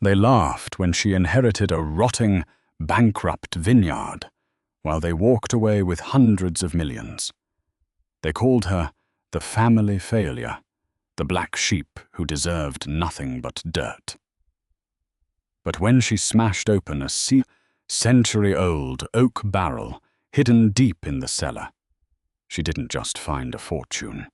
They laughed when she inherited a rotting, bankrupt vineyard, while they walked away with hundreds of millions. They called her the family failure, the black sheep who deserved nothing but dirt. But when she smashed open a century-old oak barrel hidden deep in the cellar, she didn't just find a fortune.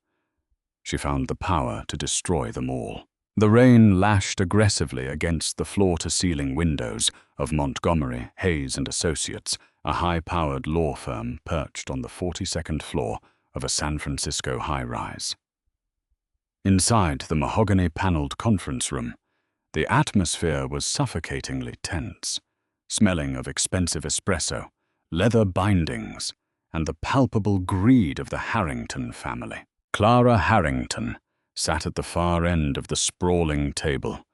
She found the power to destroy them all. The rain lashed aggressively against the floor-to-ceiling windows of Montgomery, Hayes & Associates, a high-powered law firm perched on the 42nd floor of a San Francisco high-rise. Inside the mahogany-paneled conference room, the atmosphere was suffocatingly tense, smelling of expensive espresso, leather bindings, and the palpable greed of the Harrington family. Clara Harrington sat at the far end of the sprawling table,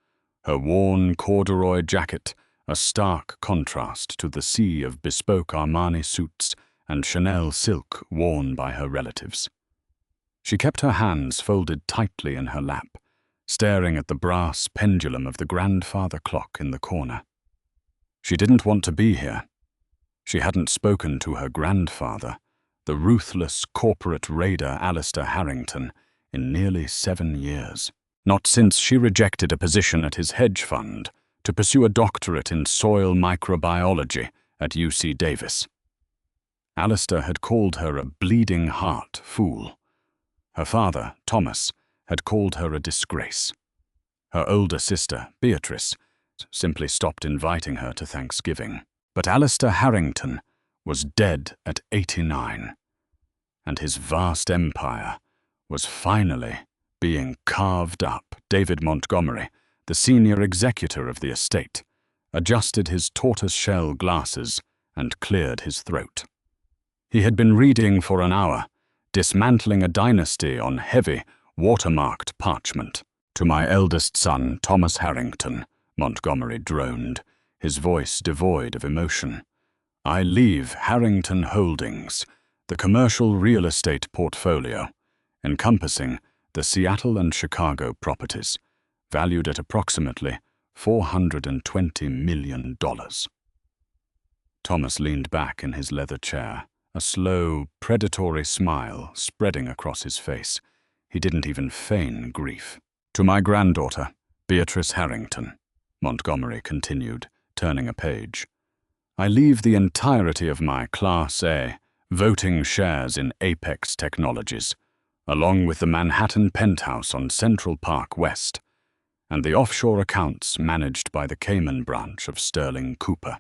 her worn corduroy jacket a stark contrast to the sea of bespoke Armani suits and Chanel silk worn by her relatives. She kept her hands folded tightly in her lap, staring at the brass pendulum of the grandfather clock in the corner. She didn't want to be here. She hadn't spoken to her grandfather, the ruthless corporate raider Alistair Harrington, in nearly 7 years. Not since she rejected a position at his hedge fund to pursue a doctorate in soil microbiology at UC Davis. Alistair had called her a bleeding heart fool. Her father, Thomas, had called her a disgrace. Her older sister, Beatrice, simply stopped inviting her to Thanksgiving. But Alistair Harrington was dead at 89, and his vast empire was finally being carved up. David Montgomery, the senior executor of the estate, adjusted his tortoise-shell glasses and cleared his throat. He had been reading for an hour, dismantling a dynasty on heavy, watermarked parchment. "To my eldest son, Thomas Harrington," Montgomery droned, his voice devoid of emotion. "I leave Harrington Holdings, the commercial real estate portfolio, encompassing the Seattle and Chicago properties, valued at approximately $420 million. Thomas leaned back in his leather chair, a slow, predatory smile spreading across his face. He didn't even feign grief. "To my granddaughter, Beatrice Harrington," Montgomery continued, turning a page. "I leave the entirety of my Class A voting shares in Apex Technologies, along with the Manhattan penthouse on Central Park West, and the offshore accounts managed by the Cayman branch of Sterling Cooper."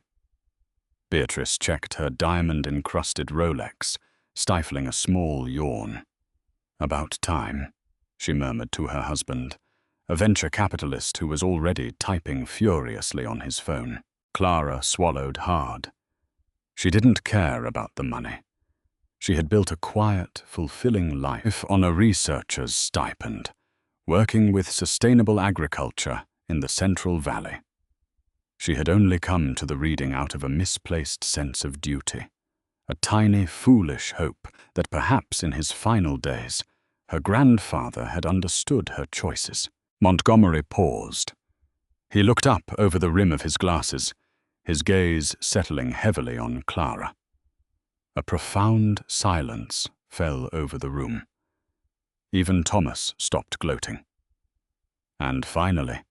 Beatrice checked her diamond-encrusted Rolex, stifling a small yawn. "About time," she murmured to her husband, a venture capitalist who was already typing furiously on his phone. Clara swallowed hard. She didn't care about the money. She had built a quiet, fulfilling life on a researcher's stipend, working with sustainable agriculture in the Central Valley. She had only come to the reading out of a misplaced sense of duty, a tiny, foolish hope that perhaps in his final days, her grandfather had understood her choices. Montgomery paused. He looked up over the rim of his glasses, his gaze settling heavily on Clara. A profound silence fell over the room. Even Thomas stopped gloating. "And finally,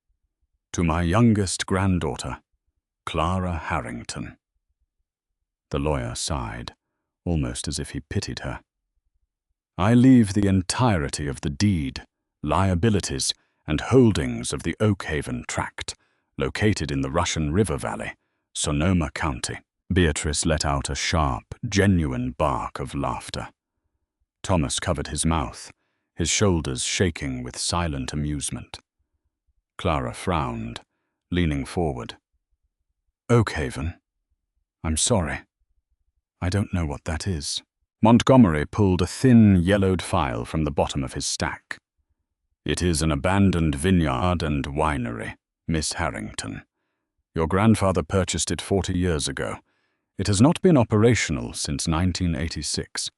to my youngest granddaughter, Clara Harrington." The lawyer sighed, almost as if he pitied her. "I leave the entirety of the deed, liabilities, and holdings of the Oakhaven tract, located in the Russian River Valley, Sonoma County." Beatrice let out a sharp, genuine bark of laughter. Thomas covered his mouth, his shoulders shaking with silent amusement. Clara frowned, leaning forward. "Oakhaven? I'm sorry. I don't know what that is." Montgomery pulled a thin, yellowed file from the bottom of his stack. "It is an abandoned vineyard and winery, Miss Harrington. Your grandfather purchased it 40 years ago. It has not been operational since 1986.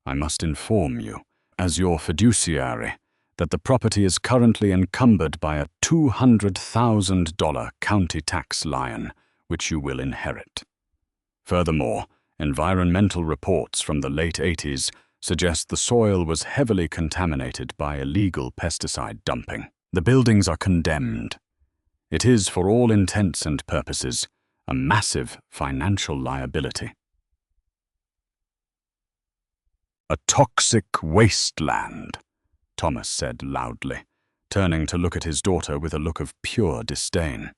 I must inform you, as your fiduciary, that the property is currently encumbered by a $200,000 county tax lion, which you will inherit. Furthermore, environmental reports from the late 80s suggest the soil was heavily contaminated by illegal pesticide dumping. The buildings are condemned. It is, for all intents and purposes, a massive financial liability. "A toxic wasteland," Thomas said loudly, turning to look at his daughter with a look of pure disdain.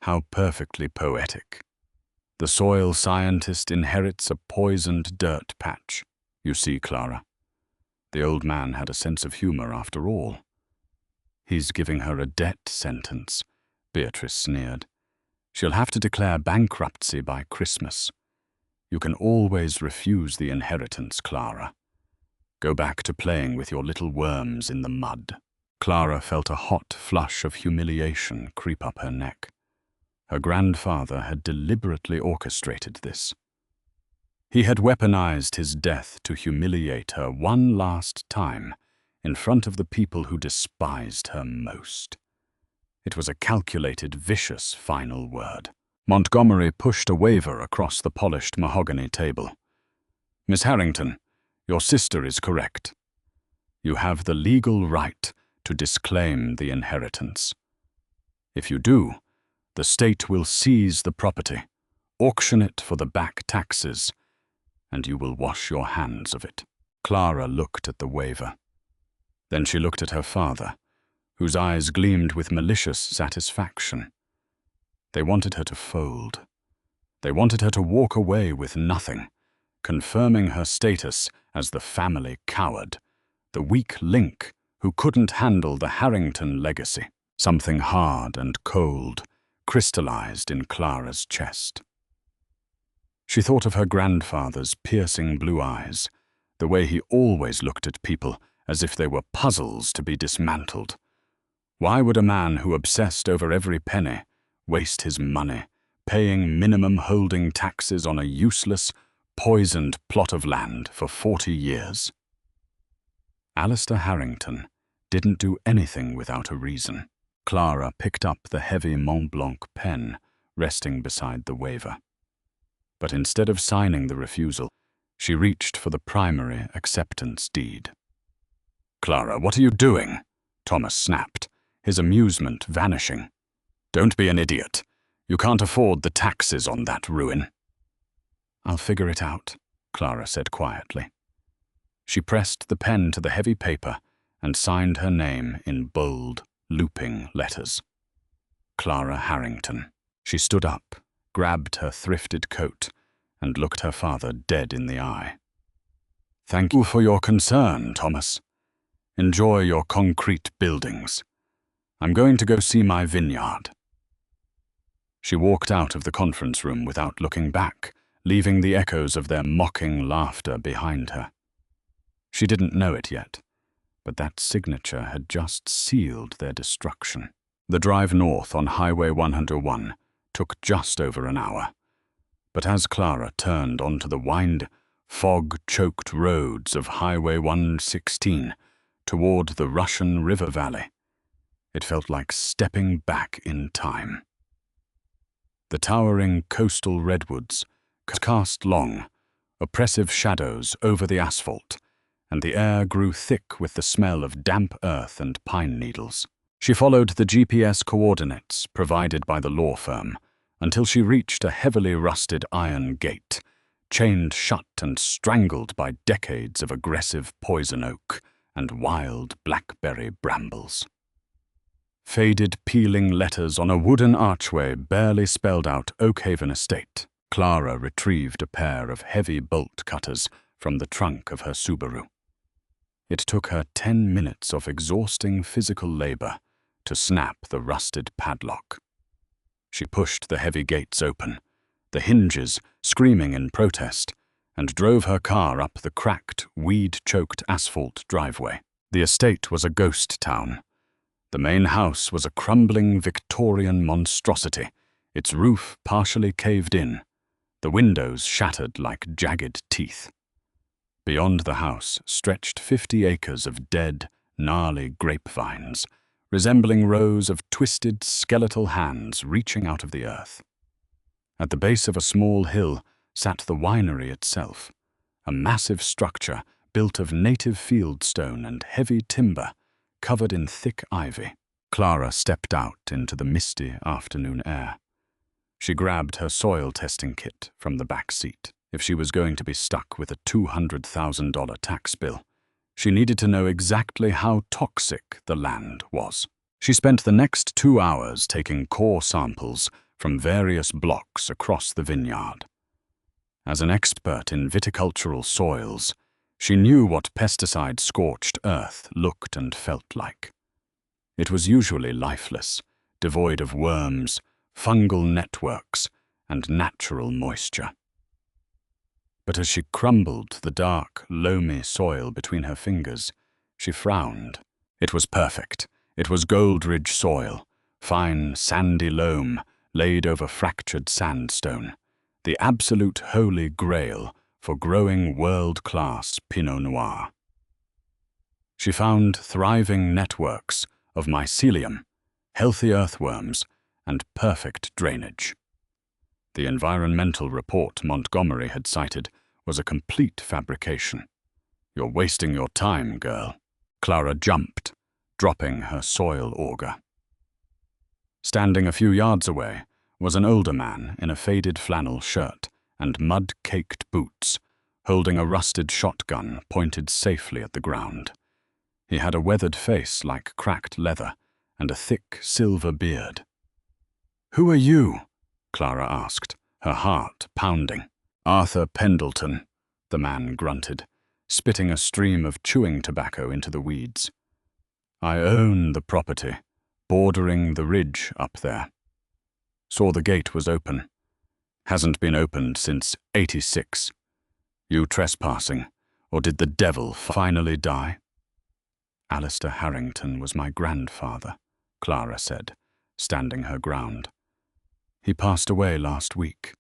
How perfectly poetic. The soil scientist inherits a poisoned dirt patch. You see, Clara. The old man had a sense of humor after all. "He's giving her a death sentence," Beatrice sneered. "She'll have to declare bankruptcy by Christmas. You can always refuse the inheritance, Clara. Go back to playing with your little worms in the mud." Clara felt a hot flush of humiliation creep up her neck. Her grandfather had deliberately orchestrated this. He had weaponized his death to humiliate her one last time in front of the people who despised her most. It was a calculated, vicious final word. Montgomery pushed a waiver across the polished mahogany table. "Miss Harrington, your sister is correct. You have the legal right to disclaim the inheritance. If you do, the state will seize the property, auction it for the back taxes, and you will wash your hands of it." Clara looked at the waiver. Then she looked at her father, whose eyes gleamed with malicious satisfaction. They wanted her to fold. They wanted her to walk away with nothing, confirming her status as the family coward, the weak link who couldn't handle the Harrington legacy. Something hard and cold crystallized in Clara's chest. She thought of her grandfather's piercing blue eyes, the way he always looked at people as if they were puzzles to be dismantled. Why would a man who obsessed over every penny waste his money paying minimum holding taxes on a useless, poisoned plot of land for 40 years? Alistair Harrington didn't do anything without a reason. Clara picked up the heavy Mont Blanc pen resting beside the waiver. But instead of signing the refusal, she reached for the primary acceptance deed. "Clara, what are you doing?" Thomas snapped, his amusement vanishing. "Don't be an idiot. You can't afford the taxes on that ruin." "I'll figure it out," Clara said quietly. She pressed the pen to the heavy paper and signed her name in bold, looping letters. Clara Harrington. She stood up, grabbed her thrifted coat, and looked her father dead in the eye. "Thank you for your concern, Thomas. Enjoy your concrete buildings. I'm going to go see my vineyard." She walked out of the conference room without looking back, leaving the echoes of their mocking laughter behind her. She didn't know it yet, but that signature had just sealed their destruction. The drive north on Highway 101 took just over an hour, but as Clara turned onto the windy, fog-choked roads of Highway 116 toward the Russian River Valley, it felt like stepping back in time. The towering coastal redwoods cast long, oppressive shadows over the asphalt, and the air grew thick with the smell of damp earth and pine needles. She followed the GPS coordinates provided by the law firm until she reached a heavily rusted iron gate, chained shut and strangled by decades of aggressive poison oak and wild blackberry brambles. Faded, peeling letters on a wooden archway barely spelled out Oakhaven Estate. Clara retrieved a pair of heavy bolt cutters from the trunk of her Subaru. It took her 10 minutes of exhausting physical labor to snap the rusted padlock. She pushed the heavy gates open, the hinges screaming in protest, and drove her car up the cracked, weed-choked asphalt driveway. The estate was a ghost town. The main house was a crumbling Victorian monstrosity, its roof partially caved in, the windows shattered like jagged teeth. Beyond the house stretched 50 acres of dead, gnarly grapevines, resembling rows of twisted skeletal hands reaching out of the earth. At the base of a small hill sat the winery itself, a massive structure built of native fieldstone and heavy timber, covered in thick ivy. Clara stepped out into the misty afternoon air. She grabbed her soil testing kit from the back seat. If she was going to be stuck with a $200,000 tax bill, she needed to know exactly how toxic the land was. She spent the next 2 hours taking core samples from various blocks across the vineyard. As an expert in viticultural soils, she knew what pesticide-scorched earth looked and felt like. It was usually lifeless, devoid of worms, fungal networks, and natural moisture. But as she crumbled the dark, loamy soil between her fingers, she frowned. It was perfect. It was Goldridge soil, fine, sandy loam laid over fractured sandstone, the absolute holy grail for growing world-class Pinot Noir. She found thriving networks of mycelium, healthy earthworms, and perfect drainage. The environmental report Montgomery had cited was a complete fabrication. "You're wasting your time, girl." Clara jumped, dropping her soil auger. Standing a few yards away was an older man in a faded flannel shirt and mud-caked boots, holding a rusted shotgun pointed safely at the ground. He had a weathered face like cracked leather and a thick silver beard. "Who are you?" Clara asked, her heart pounding. "Arthur Pendleton," the man grunted, spitting a stream of chewing tobacco into the weeds. "I own the property, bordering the ridge up there. Saw the gate was open. Hasn't been opened since '86. You trespassing, or did the devil finally die?" "Alistair Harrington was my grandfather," Clara said, standing her ground. "He passed away last week.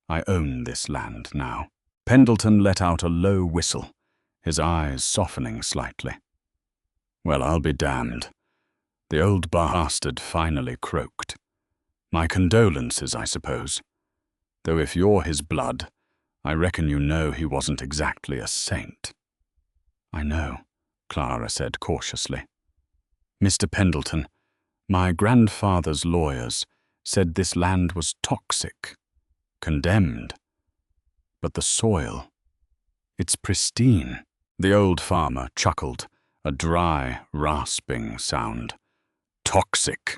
I own this land now." Pendleton let out a low whistle, his eyes softening slightly. "Well, I'll be damned. The old bastard finally croaked. My condolences, I suppose. Though if you're his blood, I reckon you know he wasn't exactly a saint." "I know," Clara said cautiously. "Mr. Pendleton, my grandfather's lawyers said this land was toxic, condemned. But the soil, it's pristine." The old farmer chuckled, a dry, rasping sound. "Toxic?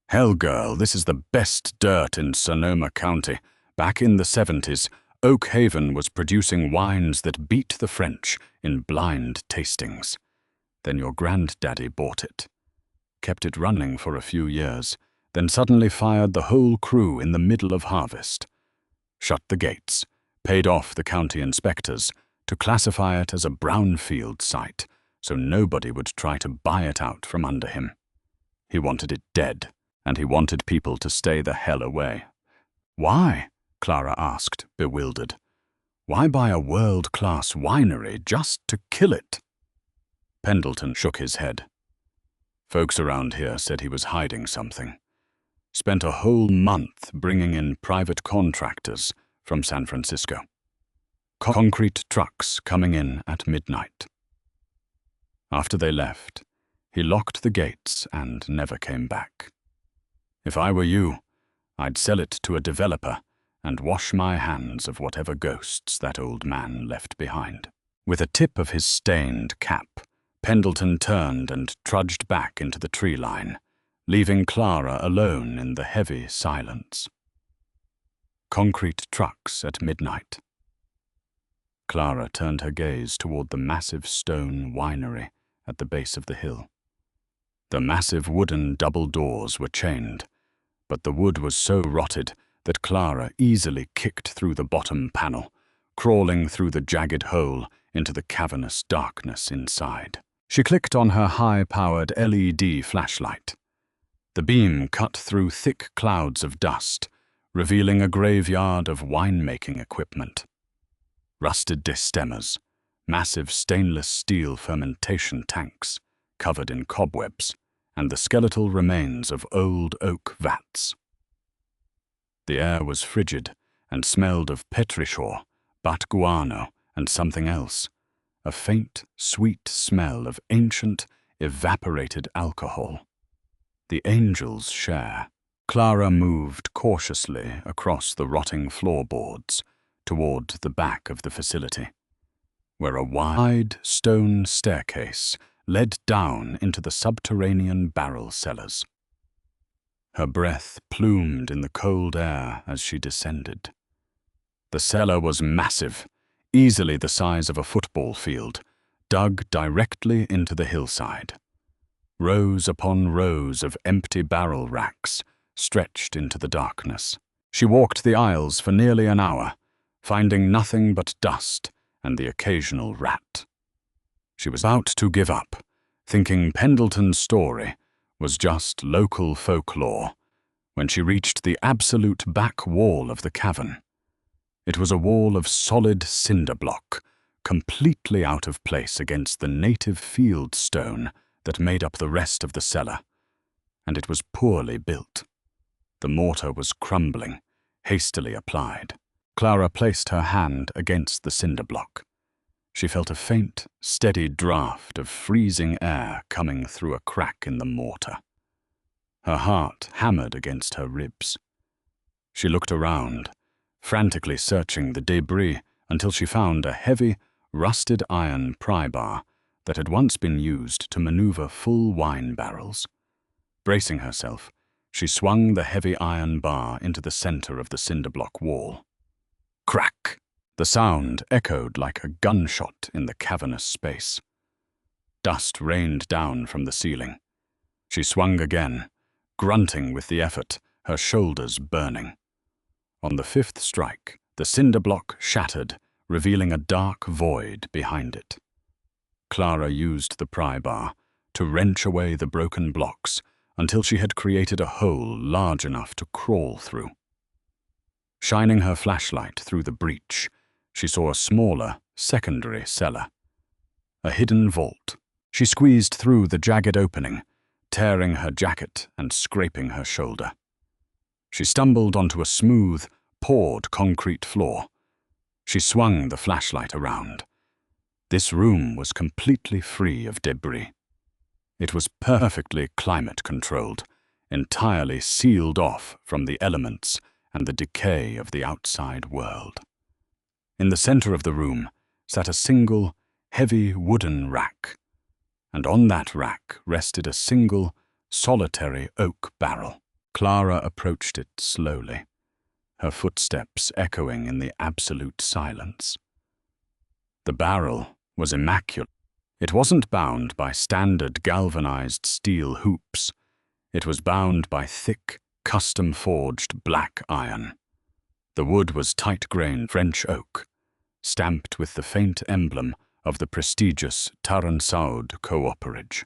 Hell, girl, this is the best dirt in Sonoma County. Back in the '70s, Oak Haven was producing wines that beat the French in blind tastings. Then your granddaddy bought it, kept it running for a few years, then suddenly fired the whole crew in the middle of harvest. Shut the gates, paid off the county inspectors to classify it as a brownfield site so nobody would try to buy it out from under him. He wanted it dead, and he wanted people to stay the hell away." "Why?" Clara asked, bewildered. "Why buy a world-class winery just to kill it?" Pendleton shook his head. "Folks around here said he was hiding something. Spent a whole month bringing in private contractors from San Francisco. Concrete trucks coming in at midnight. After they left, he locked the gates and never came back. If I were you, I'd sell it to a developer and wash my hands of whatever ghosts that old man left behind." With a tip of his stained cap, Pendleton turned and trudged back into the tree line, leaving Clara alone in the heavy silence. Concrete trucks at midnight. Clara turned her gaze toward the massive stone winery at the base of the hill. The massive wooden double doors were chained, but the wood was so rotted that Clara easily kicked through the bottom panel, crawling through the jagged hole into the cavernous darkness inside. She clicked on her high-powered LED flashlight. The beam cut through thick clouds of dust, revealing a graveyard of winemaking equipment. Rusted distemmers, massive stainless steel fermentation tanks, covered in cobwebs, and the skeletal remains of old oak vats. The air was frigid and smelled of petrichor, bat guano, and something else, a faint, sweet smell of ancient, evaporated alcohol. The angel's share. Clara moved cautiously across the rotting floorboards toward the back of the facility, where a wide stone staircase led down into the subterranean barrel cellars. Her breath plumed in the cold air as she descended. The cellar was massive, easily the size of a football field, dug directly into the hillside. Rows upon rows of empty barrel racks stretched into the darkness. She walked the aisles for nearly an hour, finding nothing but dust and the occasional rat. She was about to give up, thinking Pendleton's story was just local folklore, when she reached the absolute back wall of the cavern. It was a wall of solid cinder block, completely out of place against the native field stone that made up the rest of the cellar, and it was poorly built. The mortar was crumbling, hastily applied. Clara placed her hand against the cinder block. She felt a faint, steady draft of freezing air coming through a crack in the mortar. Her heart hammered against her ribs. She looked around, frantically searching the debris until she found a heavy, rusted iron pry bar that had once been used to maneuver full wine barrels. Bracing herself, she swung the heavy iron bar into the center of the cinder block wall. Crack! The sound echoed like a gunshot in the cavernous space. Dust rained down from the ceiling. She swung again, grunting with the effort, her shoulders burning. On the fifth strike, the cinder block shattered, revealing a dark void behind it. Clara used the pry bar to wrench away the broken blocks until she had created a hole large enough to crawl through. Shining her flashlight through the breach, she saw a smaller, secondary cellar. A hidden vault. She squeezed through the jagged opening, tearing her jacket and scraping her shoulder. She stumbled onto a smooth, poured concrete floor. She swung the flashlight around. This room was completely free of debris. It was perfectly climate-controlled, entirely sealed off from the elements and the decay of the outside world. In the center of the room sat a single, heavy wooden rack, and on that rack rested a single, solitary oak barrel. Clara approached it slowly, her footsteps echoing in the absolute silence. The barrel was immaculate. It wasn't bound by standard galvanized steel hoops. It was bound by thick, custom-forged black iron. The wood was tight-grained French oak, stamped with the faint emblem of the prestigious Taransaud cooperage.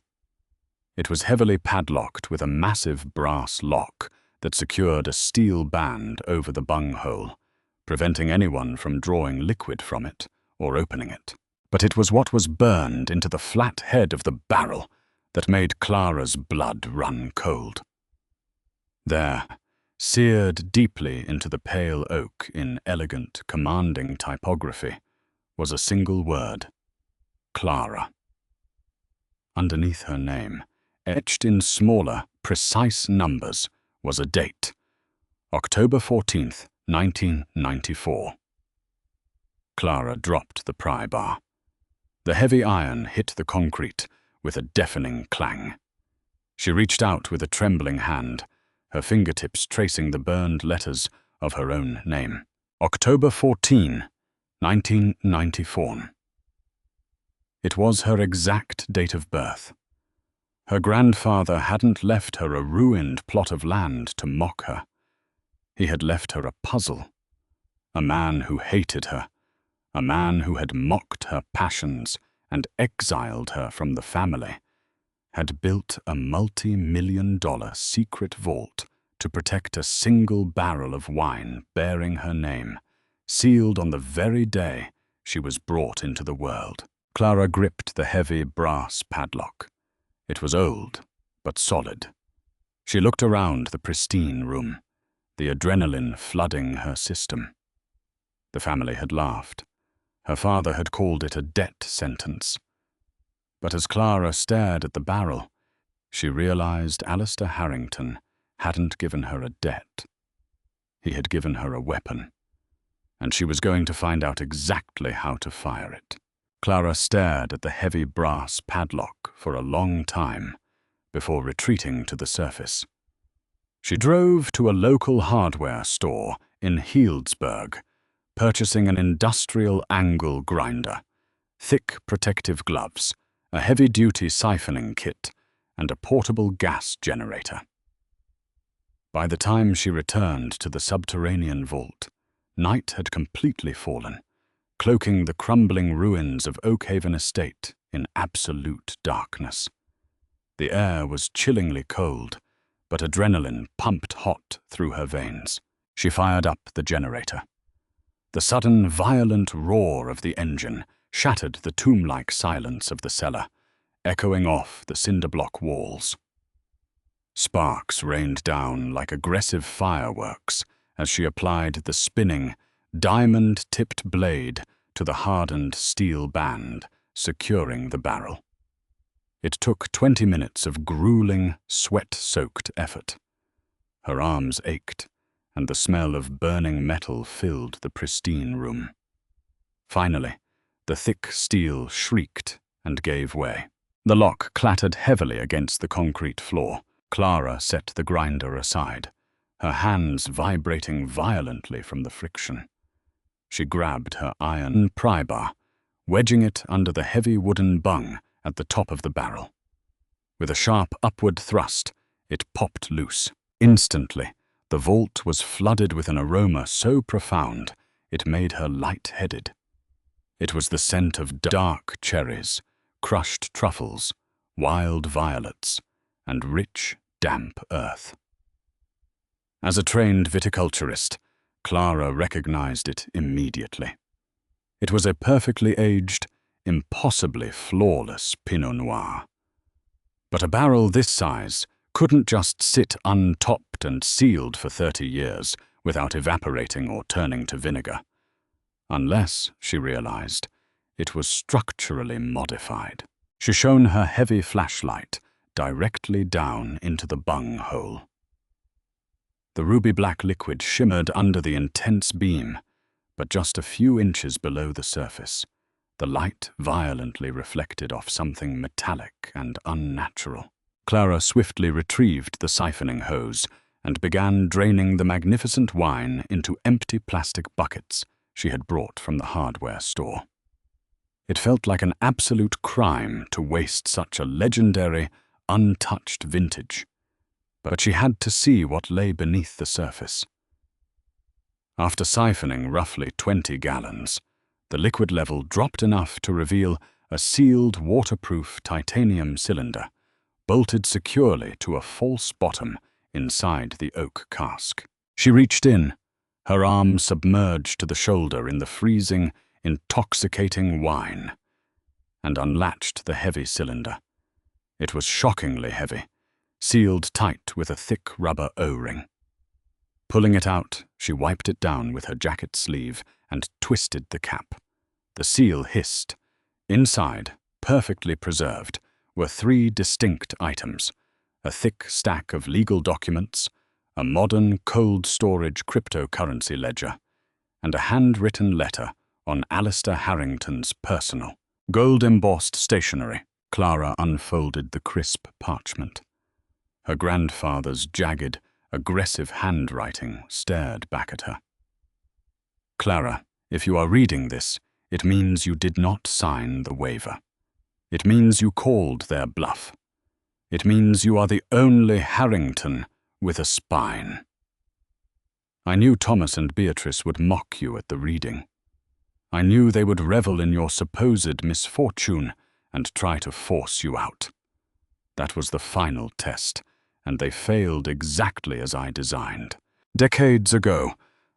It was heavily padlocked with a massive brass lock that secured a steel band over the bunghole, preventing anyone from drawing liquid from it or opening it. But it was what was burned into the flat head of the barrel that made Clara's blood run cold. There, seared deeply into the pale oak in elegant, commanding typography, was a single word: Clara. Underneath her name, etched in smaller, precise numbers, was a date: October 14th, 1994. Clara dropped the pry bar. The heavy iron hit the concrete with a deafening clang. She reached out with a trembling hand, her fingertips tracing the burned letters of her own name. October 14, 1994. It was her exact date of birth. Her grandfather hadn't left her a ruined plot of land to mock her. He had left her a puzzle. A man who hated her. A man who had mocked her passions and exiled her from the family, had built a multi-million-dollar secret vault to protect a single barrel of wine bearing her name, sealed on the very day she was brought into the world. Clara gripped the heavy brass padlock. It was old, but solid. She looked around the pristine room, the adrenaline flooding her system. The family had laughed. Her father had called it a death sentence. But as Clara stared at the barrel, she realized Alistair Harrington hadn't given her a debt. He had given her a weapon, and she was going to find out exactly how to fire it. Clara stared at the heavy brass padlock for a long time before retreating to the surface. She drove to a local hardware store in Healdsburg, purchasing an industrial angle grinder, thick protective gloves, a heavy-duty siphoning kit, and a portable gas generator. By the time she returned to the subterranean vault, night had completely fallen, cloaking the crumbling ruins of Oakhaven Estate in absolute darkness. The air was chillingly cold, but adrenaline pumped hot through her veins. She fired up the generator. The sudden, violent roar of the engine shattered the tomb-like silence of the cellar, echoing off the cinder-block walls. Sparks rained down like aggressive fireworks as she applied the spinning, diamond-tipped blade to the hardened steel band securing the barrel. It took 20 minutes of grueling, sweat-soaked effort. Her arms ached, and the smell of burning metal filled the pristine room. Finally, the thick steel shrieked and gave way. The lock clattered heavily against the concrete floor. Clara set the grinder aside, her hands vibrating violently from the friction. She grabbed her iron pry bar, wedging it under the heavy wooden bung at the top of the barrel. With a sharp upward thrust, it popped loose. Instantly, the vault was flooded with an aroma so profound it made her light-headed. It was the scent of dark cherries, crushed truffles, wild violets, and rich, damp earth. As a trained viticulturist, Clara recognized it immediately. It was a perfectly aged, impossibly flawless Pinot Noir. But a barrel this size couldn't just sit untopped and sealed for 30 years without evaporating or turning to vinegar. Unless, she realized, it was structurally modified. She shone her heavy flashlight directly down into the bung hole. The ruby-black liquid shimmered under the intense beam, but just a few inches below the surface, the light violently reflected off something metallic and unnatural. Clara swiftly retrieved the siphoning hose and began draining the magnificent wine into empty plastic buckets she had brought from the hardware store. It felt like an absolute crime to waste such a legendary, untouched vintage, but she had to see what lay beneath the surface. After siphoning roughly 20 gallons, the liquid level dropped enough to reveal a sealed, waterproof titanium cylinder, bolted securely to a false bottom inside the oak cask. She reached in, her arm submerged to the shoulder in the freezing, intoxicating wine, and unlatched the heavy cylinder. It was shockingly heavy, sealed tight with a thick rubber O-ring. Pulling it out, she wiped it down with her jacket sleeve and twisted the cap. The seal hissed. Inside, perfectly preserved, were 3 distinct items: a thick stack of legal documents, a modern cold storage cryptocurrency ledger, and a handwritten letter on Alistair Harrington's personal, gold-embossed stationery. Clara unfolded the crisp parchment. Her grandfather's jagged, aggressive handwriting stared back at her. Clara, if you are reading this, it means you did not sign the waiver. It means you called their bluff. It means you are the only Harrington with a spine. I knew Thomas and Beatrice would mock you at the reading. I knew they would revel in your supposed misfortune and try to force you out. That was the final test, and they failed exactly as I designed. Decades ago,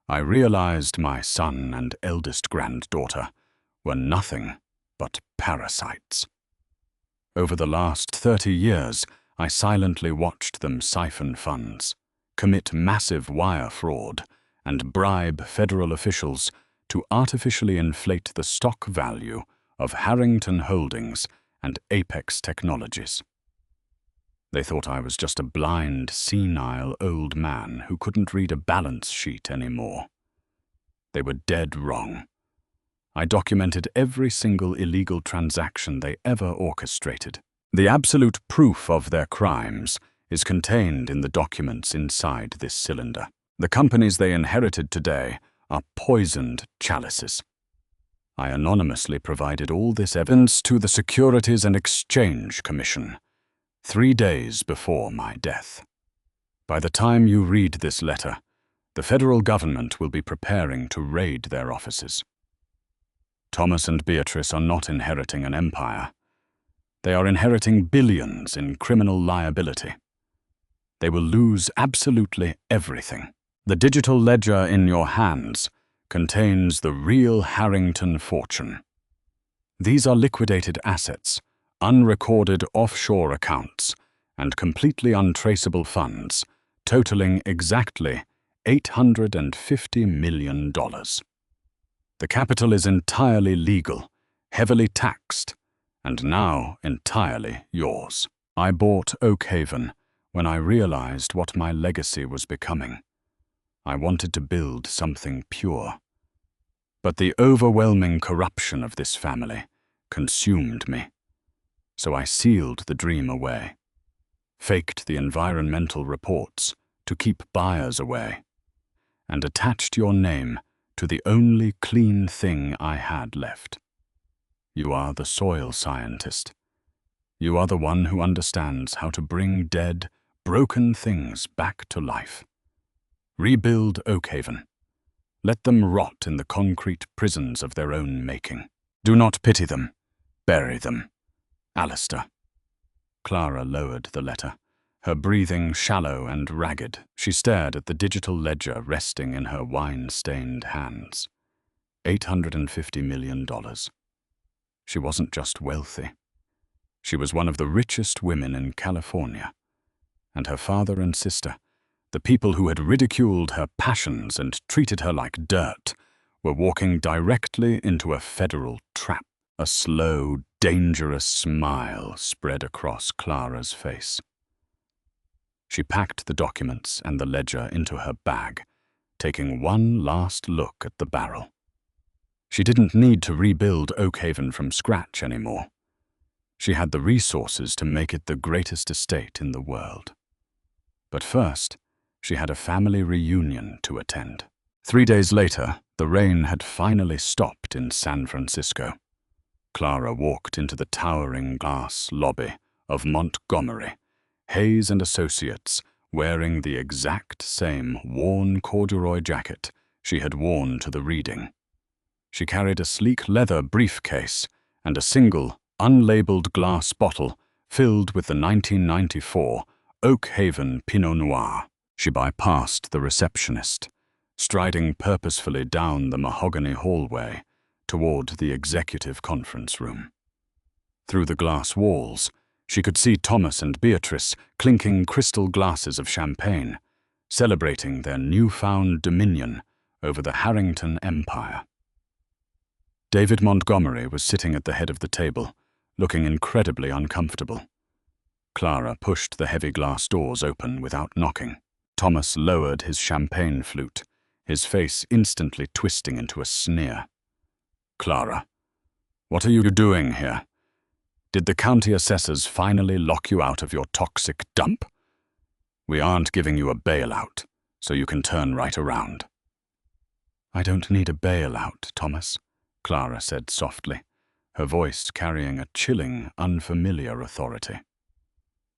I realized my son and eldest granddaughter were nothing but parasites. Over the last 30 years, I silently watched them siphon funds, commit massive wire fraud, and bribe federal officials to artificially inflate the stock value of Harrington Holdings and Apex Technologies. They thought I was just a blind, senile old man who couldn't read a balance sheet anymore. They were dead wrong. I documented every single illegal transaction they ever orchestrated. The absolute proof of their crimes is contained in the documents inside this cylinder. The companies they inherited today are poisoned chalices. I anonymously provided all this evidence to the Securities and Exchange Commission 3 days before my death. By the time you read this letter, the federal government will be preparing to raid their offices. Thomas and Beatrice are not inheriting an empire. They are inheriting billions in criminal liability. They will lose absolutely everything. The digital ledger in your hands contains the real Harrington fortune. These are liquidated assets, unrecorded offshore accounts, and completely untraceable funds, totaling exactly $850 million. The capital is entirely legal, heavily taxed, and now entirely yours. I bought Oakhaven when I realized what my legacy was becoming. I wanted to build something pure. But the overwhelming corruption of this family consumed me. So I sealed the dream away, faked the environmental reports to keep buyers away, and attached your name to the only clean thing I had left. You are the soil scientist. You are the one who understands how to bring dead, broken things back to life. Rebuild Oakhaven. Let them rot in the concrete prisons of their own making. Do not pity them. Bury them. Alistair. Clara lowered the letter. Her breathing shallow and ragged, she stared at the digital ledger resting in her wine-stained hands. $850 million. She wasn't just wealthy. She was one of the richest women in California. And her father and sister, the people who had ridiculed her passions and treated her like dirt, were walking directly into a federal trap. A slow, dangerous smile spread across Clara's face. She packed the documents and the ledger into her bag, taking one last look at the barrel. She didn't need to rebuild Oakhaven from scratch anymore. She had the resources to make it the greatest estate in the world. But first, she had a family reunion to attend. 3 days later, the rain had finally stopped in San Francisco. Clara walked into the towering glass lobby of Montgomery, Hayes and Associates, wearing the exact same worn corduroy jacket she had worn to the reading. She carried a sleek leather briefcase and a single, unlabeled glass bottle filled with the 1994 Oakhaven Pinot Noir. She bypassed the receptionist, striding purposefully down the mahogany hallway toward the executive conference room. Through the glass walls, she could see Thomas and Beatrice clinking crystal glasses of champagne, celebrating their newfound dominion over the Harrington Empire. David Montgomery was sitting at the head of the table, looking incredibly uncomfortable. Clara pushed the heavy glass doors open without knocking. Thomas lowered his champagne flute, his face instantly twisting into a sneer. "Clara, what are you doing here? Did the county assessors finally lock you out of your toxic dump? We aren't giving you a bailout, so you can turn right around." "I don't need a bailout, Thomas," Clara said softly, her voice carrying a chilling, unfamiliar authority.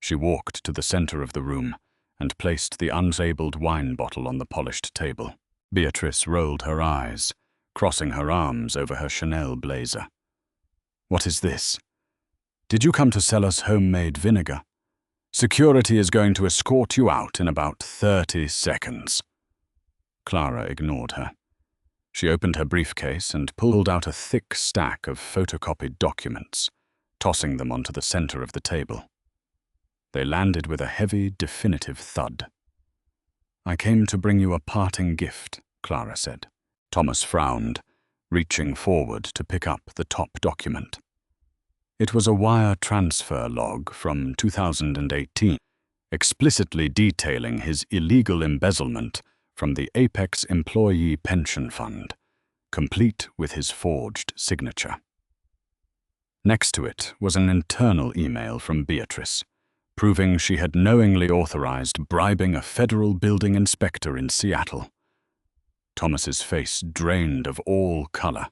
She walked to the center of the room and placed the unlabeled wine bottle on the polished table. Beatrice rolled her eyes, crossing her arms over her Chanel blazer. "What is this? Did you come to sell us homemade vinegar? Security is going to escort you out in about 30 seconds. Clara ignored her. She opened her briefcase and pulled out a thick stack of photocopied documents, tossing them onto the center of the table. They landed with a heavy, definitive thud. "I came to bring you a parting gift," Clara said. Thomas frowned, reaching forward to pick up the top document. It was a wire transfer log from 2018, explicitly detailing his illegal embezzlement from the Apex Employee Pension Fund, complete with his forged signature. Next to it was an internal email from Beatrice, proving she had knowingly authorized bribing a federal building inspector in Seattle. Thomas's face drained of all color.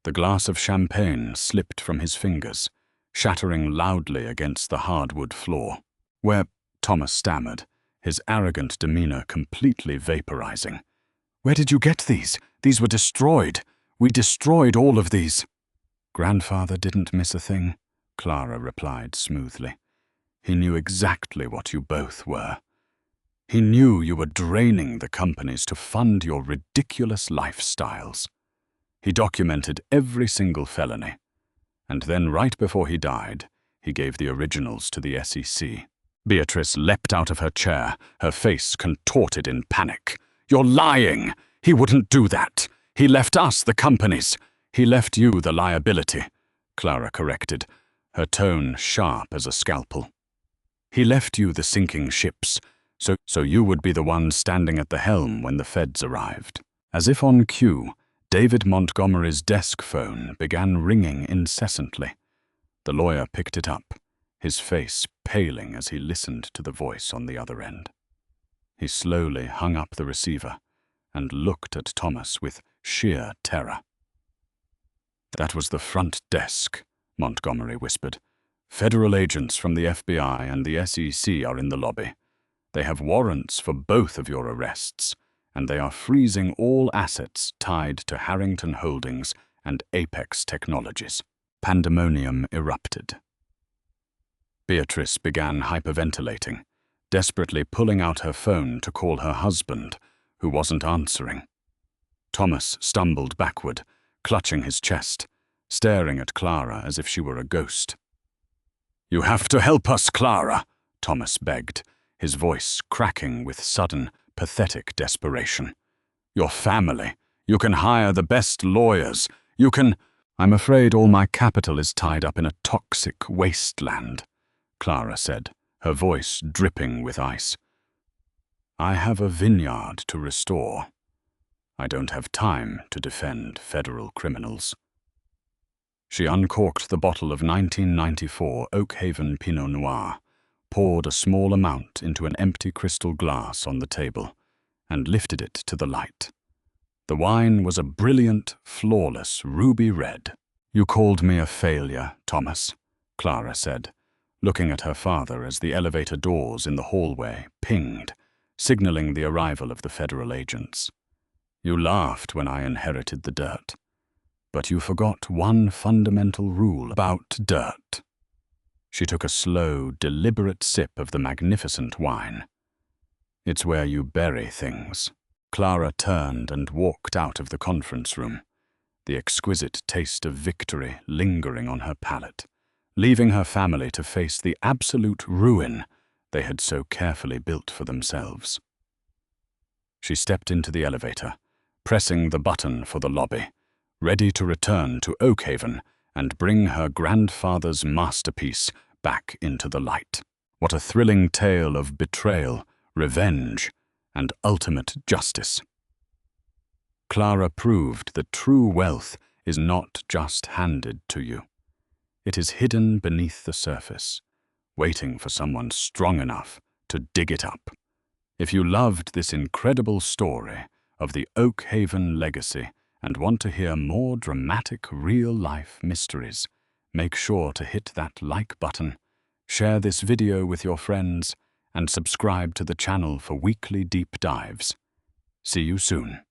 The glass of champagne slipped from his fingers, shattering loudly against the hardwood floor. "Where," Thomas stammered, his arrogant demeanor completely vaporizing. "Where did you get these? These were destroyed. We destroyed all of these." "Grandfather didn't miss a thing," Clara replied smoothly. "He knew exactly what you both were. He knew you were draining the companies to fund your ridiculous lifestyles. He documented every single felony. And then right before he died, he gave the originals to the SEC. Beatrice leapt out of her chair, her face contorted in panic. "You're lying! He wouldn't do that! He left us the companies! He left you the liability," Clara corrected, her tone sharp as a scalpel. "He left you the sinking ships, so you would be the one standing at the helm when the feds arrived." As if on cue, David Montgomery's desk phone began ringing incessantly. The lawyer picked it up, his face paling as he listened to the voice on the other end. He slowly hung up the receiver and looked at Thomas with sheer terror. "That was the front desk," Montgomery whispered. "Federal agents from the FBI and the SEC are in the lobby. They have warrants for both of your arrests, and they are freezing all assets tied to Harrington Holdings and Apex Technologies." Pandemonium erupted. Beatrice began hyperventilating, desperately pulling out her phone to call her husband, who wasn't answering. Thomas stumbled backward, clutching his chest, staring at Clara as if she were a ghost. "You have to help us, Clara," Thomas begged, his voice cracking with sudden, pathetic desperation. "Your family. You can hire the best lawyers. You can—" "I'm afraid all my capital is tied up in a toxic wasteland," Clara said, her voice dripping with ice. "I have a vineyard to restore. I don't have time to defend federal criminals." She uncorked the bottle of 1994 Oakhaven Pinot Noir, poured a small amount into an empty crystal glass on the table, and lifted it to the light. The wine was a brilliant, flawless ruby red. "You called me a failure, Thomas," Clara said, looking at her father as the elevator doors in the hallway pinged, signaling the arrival of the federal agents. "You laughed when I inherited the dirt. But you forgot one fundamental rule about dirt." She took a slow, deliberate sip of the magnificent wine. "It's where you bury things." Clara turned and walked out of the conference room, the exquisite taste of victory lingering on her palate, leaving her family to face the absolute ruin they had so carefully built for themselves. She stepped into the elevator, pressing the button for the lobby, ready to return to Oakhaven and bring her grandfather's masterpiece back into the light. What a thrilling tale of betrayal, revenge, and ultimate justice. Clara proved that true wealth is not just handed to you. It is hidden beneath the surface, waiting for someone strong enough to dig it up. If you loved this incredible story of the Oakhaven legacy and want to hear more dramatic real-life mysteries, make sure to hit that like button, share this video with your friends, and subscribe to the channel for weekly deep dives. See you soon.